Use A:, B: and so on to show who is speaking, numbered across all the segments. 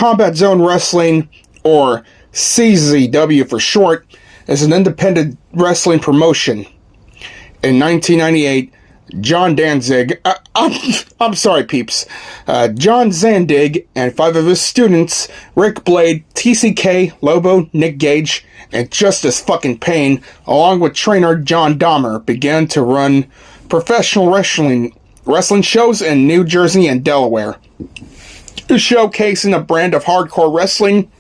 A: Combat Zone Wrestling, or CZW for short, is an independent wrestling promotion. In 1998, John Danzig, I'm sorry peeps, John Zandig and 5 of his students, Rick Blade, TCK, Lobo, Nick Gage, and Justice fucking Payne, along with trainer John Dahmer, began to run professional wrestling shows in New Jersey and Delaware, showcasing a brand of hardcore wrestling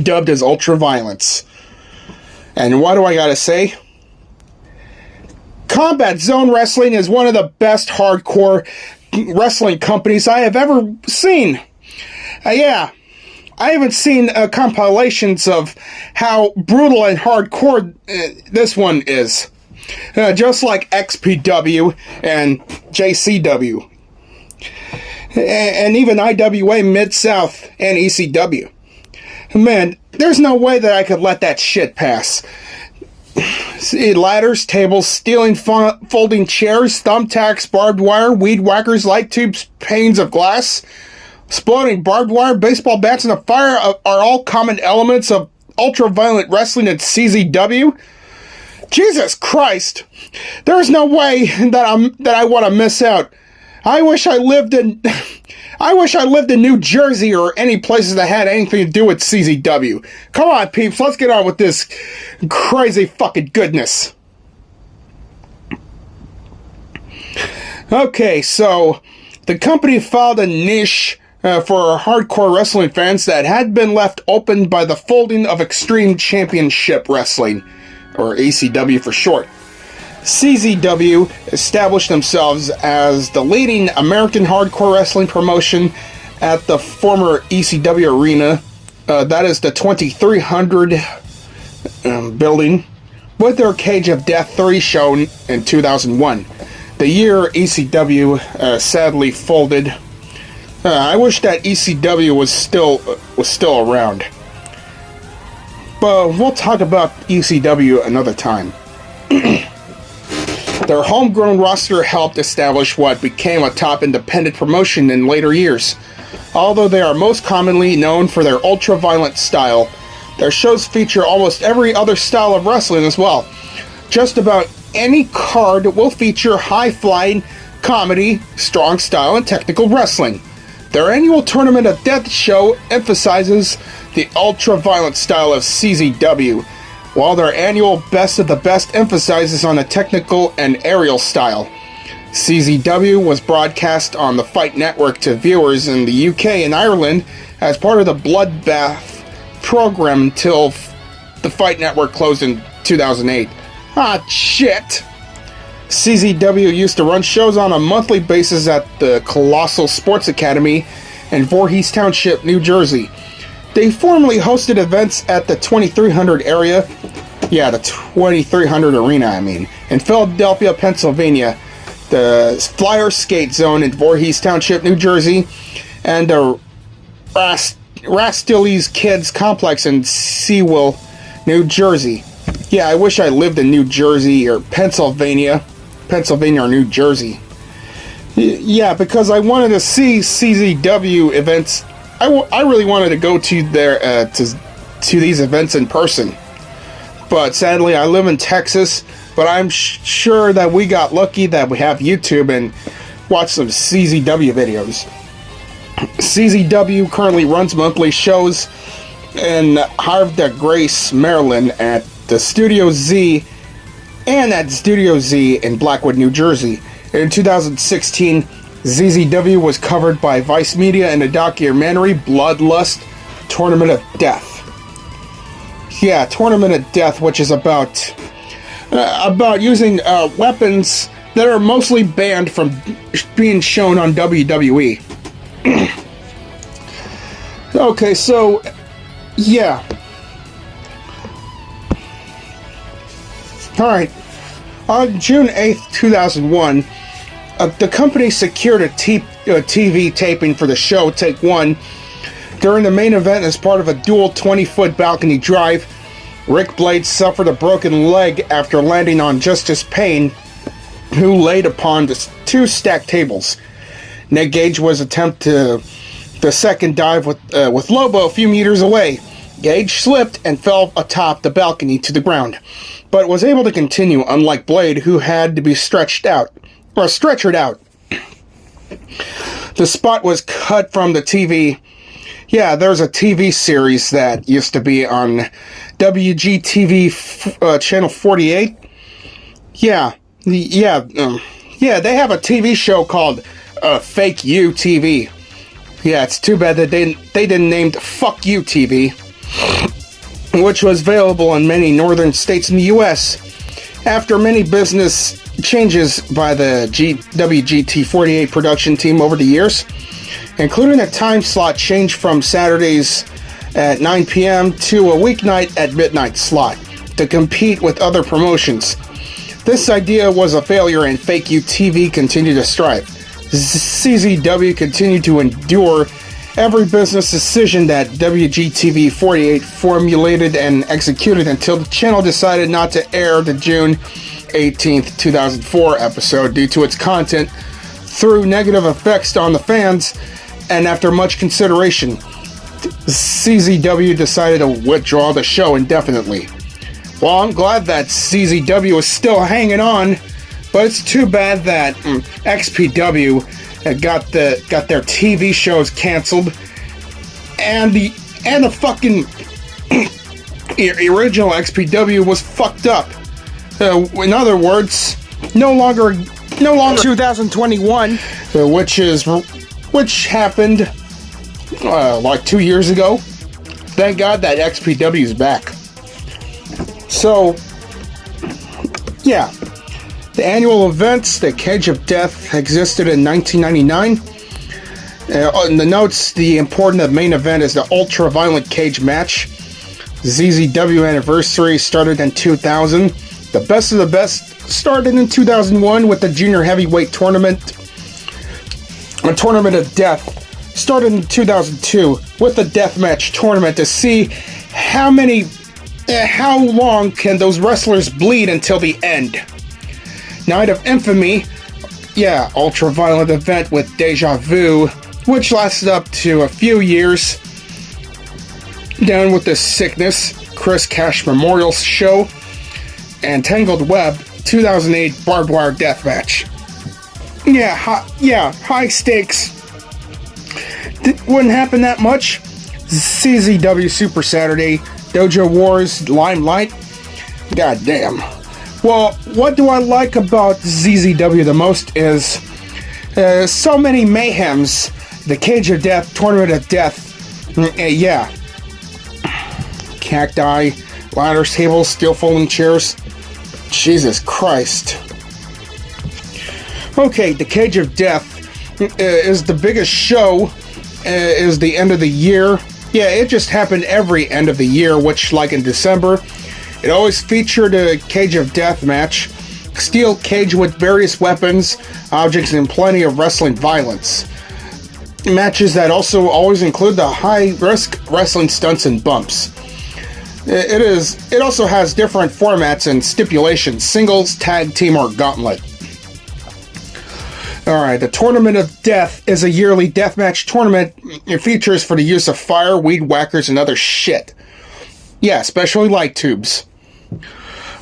A: dubbed as ultraviolence. And what do I gotta say? Combat Zone Wrestling is one of the best hardcore wrestling companies I have ever seen. Yeah, I haven't seen compilations of how brutal and hardcore this one is. Just like XPW and JCW. And even IWA, Mid-South, and ECW. Man, there's no way that I could let that shit pass. See, ladders, tables, stealing folding chairs, thumbtacks, barbed wire, weed whackers, light tubes, panes of glass, exploding barbed wire, baseball bats, and a fire are all common elements of ultra-violent wrestling at CZW. Jesus Christ! There's no way that I want to miss out. I wish I lived in New Jersey or any places that had anything to do with CZW. Come on, peeps, let's get on with this crazy fucking goodness. Okay, so the company filed a niche for hardcore wrestling fans that had been left open by the folding of Extreme Championship Wrestling, or ECW for short. CZW established themselves as the leading American hardcore wrestling promotion at the former ECW arena, that is the 2300 building, with their Cage of Death 3 show in 2001. The year ECW sadly folded. I wish that ECW was still around. But we'll talk about ECW another time. Their homegrown roster helped establish what became a top independent promotion in later years. Although they are most commonly known for their ultra-violent style, their shows feature almost every other style of wrestling as well. Just about any card will feature high-flying, comedy, strong style, and technical wrestling. Their annual Tournament of Death show emphasizes the ultra-violent style of CZW, while their annual Best of the Best emphasizes on the technical and aerial style. CZW was broadcast on the Fight Network to viewers in the UK and Ireland as part of the Bloodbath program until the Fight Network closed in 2008. Ah, shit! CZW used to run shows on a monthly basis at the Colossal Sports Academy in Voorhees Township, New Jersey. They formerly hosted events at the 2300 area, yeah, the 2300 arena, in Philadelphia, Pennsylvania, the Flyer Skate Zone in Voorhees Township, New Jersey, and the Rastiles Kids Complex in Sewell, New Jersey. Yeah, I wish I lived in New Jersey or Pennsylvania or New Jersey. Yeah, because I wanted to see CZW events. I really wanted to go to their to these events in person, but sadly I live in Texas. But I'm sure that we got lucky that we have YouTube and watch some CZW videos. CZW currently runs monthly shows in Havre de Grace, Maryland, at the Studio Z and at Studio Z in Blackwood, New Jersey. In 2016, ZZW was covered by Vice Media in the documentary Bloodlust Tournament of Death. Yeah, Tournament of Death, which is about using weapons that are mostly banned from being shown on WWE. Okay, so, yeah. Alright, on June 8th, 2001, the company secured a TV taping for the show, Take One. During the main event, as part of a dual 20-foot balcony drive, Rick Blade suffered a broken leg after landing on Justice Payne, who laid upon the two stacked tables. Nick Gage was attempted to the second dive with Lobo a few meters away. Gage slipped and fell atop the balcony to the ground, but was able to continue, unlike Blade, who had to be stretchered out. The spot was cut from the TV. Yeah, there's a TV series that used to be on WGTV channel 48. Yeah, they have a TV show called Fake You TV. Yeah, it's too bad that they didn't name it Fuck You TV, which was available in many northern states in the U.S. After many business changes by the WGT48 production team over the years, including a time slot change from Saturdays at 9 p.m. to a weeknight at midnight slot to compete with other promotions. This idea was a failure and Fake You TV continued to strive. CZW continued to endure every business decision that WGTV48 formulated and executed until the channel decided not to air the June 18th, 2004 episode due to its content through negative effects on the fans, and after much consideration, CZW decided to withdraw the show indefinitely. Well, I'm glad that CZW is still hanging on, but it's too bad that XPW got their TV shows canceled, and the fucking original XPW was fucked up. In other words, no longer 2021, which happened like 2 years ago. Thank God that XPW is back. So, yeah. The annual events, the Cage of Death, existed in 1999. In the notes, the important main event is the ultra-violent cage match. ZZW anniversary started in 2000. The best of the best started in 2001 with the junior heavyweight tournament. A tournament of death started in 2002 with the deathmatch tournament to see how long can those wrestlers bleed until the end. Night of Infamy, ultra-violent event with Deja Vu, which lasted up to a few years. Down with the Sickness, Chris Cash Memorial Show, and Tangled Web, 2008 Barbed Wire Deathmatch. High stakes. Wouldn't happen that much. CZW Super Saturday, Dojo Wars, Limelight. God damn. Well, what do I like about ZZW the most is so many mayhems. The Cage of Death, Tournament of Death. Cacti, ladders, tables, steel folding chairs. Jesus Christ. Okay, the Cage of Death is the biggest show. Is the end of the year. Yeah, it just happened every end of the year, which, like in December, it always featured a Cage of Death match, steel cage with various weapons, objects, and plenty of wrestling violence. Matches that also always include the high-risk wrestling stunts and bumps. It also has different formats and stipulations: singles, tag team, or gauntlet. Alright, the Tournament of Death is a yearly deathmatch tournament. It features for the use of fire, weed whackers, and other shit. Yeah, especially light tubes.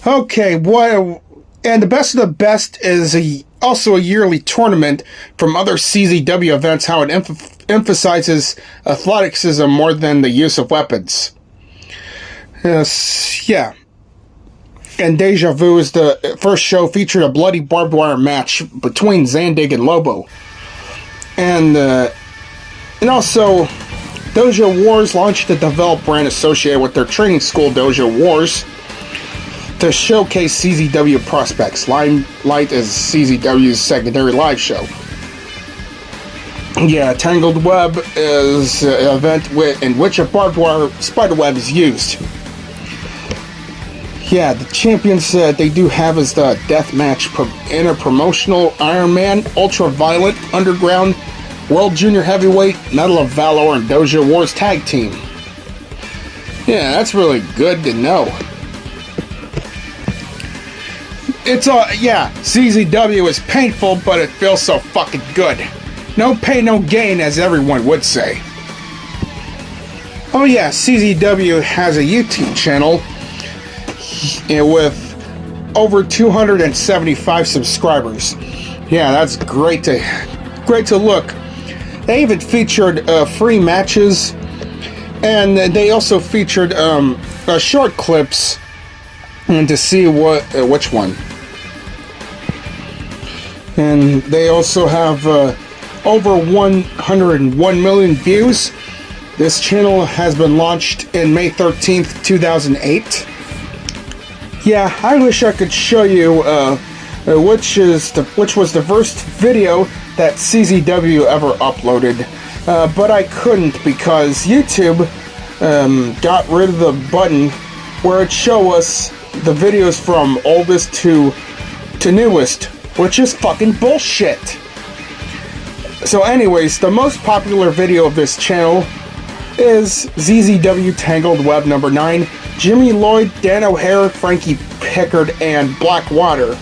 A: Okay, and the best of the best is also a yearly tournament from other CZW events, how it emphasizes athleticism more than the use of weapons. Yeah. And Deja Vu is the first show featured a bloody barbed wire match between Zandig and Lobo. And also, Dojo Wars launched a developed brand associated with their training school, Dojo Wars, to showcase CZW prospects. Limelight is CZW's secondary live show. Yeah, Tangled Web is an event in which a barbed wire spider web is used. Yeah, the champions they do have is the Deathmatch Interpromotional Iron Man, Ultraviolent, Underground, World Junior Heavyweight, Medal of Valor, and Dojo Wars Tag Team. Yeah, that's really good to know. CZW is painful, but it feels so fucking good. No pain, no gain, as everyone would say. Oh yeah, CZW has a YouTube channel with over 275 subscribers. Yeah, that's great to look. They even featured free matches, and they also featured short clips, and to see which one. And they also have over 101 million views. This channel has been launched in May 13th, 2008. Yeah, I wish I could show you which was the first video that CZW ever uploaded, but I couldn't because YouTube got rid of the button where it show us the videos from oldest to newest, which is fucking bullshit. So anyways, the most popular video of this channel is ZZW Tangled Web number 9, Jimmy Lloyd, Dan O'Hare, Frankie Pickard, and Blackwater,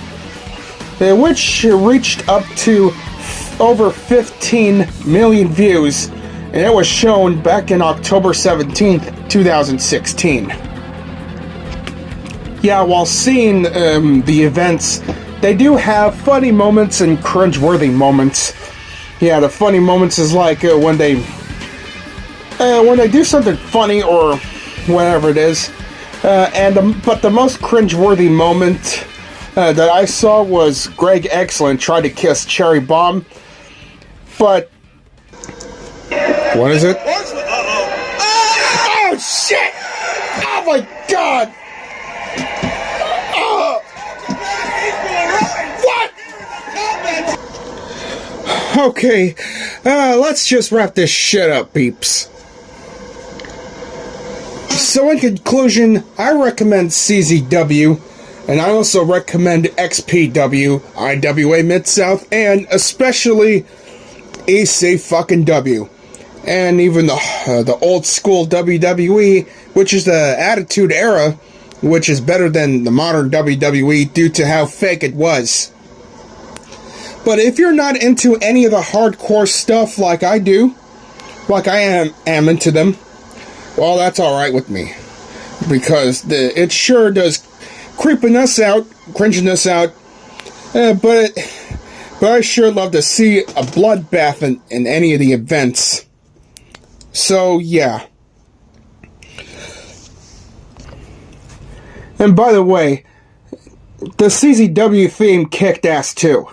A: which reached up to over 15 million views, and it was shown back in October 17th, 2016. Yeah, while seeing the events, they do have funny moments and cringe-worthy moments. Yeah, the funny moments is like when they do something funny or whatever it is. But the most cringe-worthy moment that I saw was Greg Excellent tried to kiss Cherry Bomb, but what is it? Oh shit! Oh my god! What? Okay, let's just wrap this shit up, peeps. So in conclusion, I recommend CZW, and I also recommend XPW, IWA Mid-South, and especially EC-fucking-W. And even the old school WWE, which is the Attitude Era, which is better than the modern WWE due to how fake it was. But if you're not into any of the hardcore stuff like I do, like I am into them, well, that's alright with me. Because it sure does creeping us out, cringing us out, but I sure love to see a bloodbath in any of the events. So, yeah. And by the way, the CZW theme kicked ass too.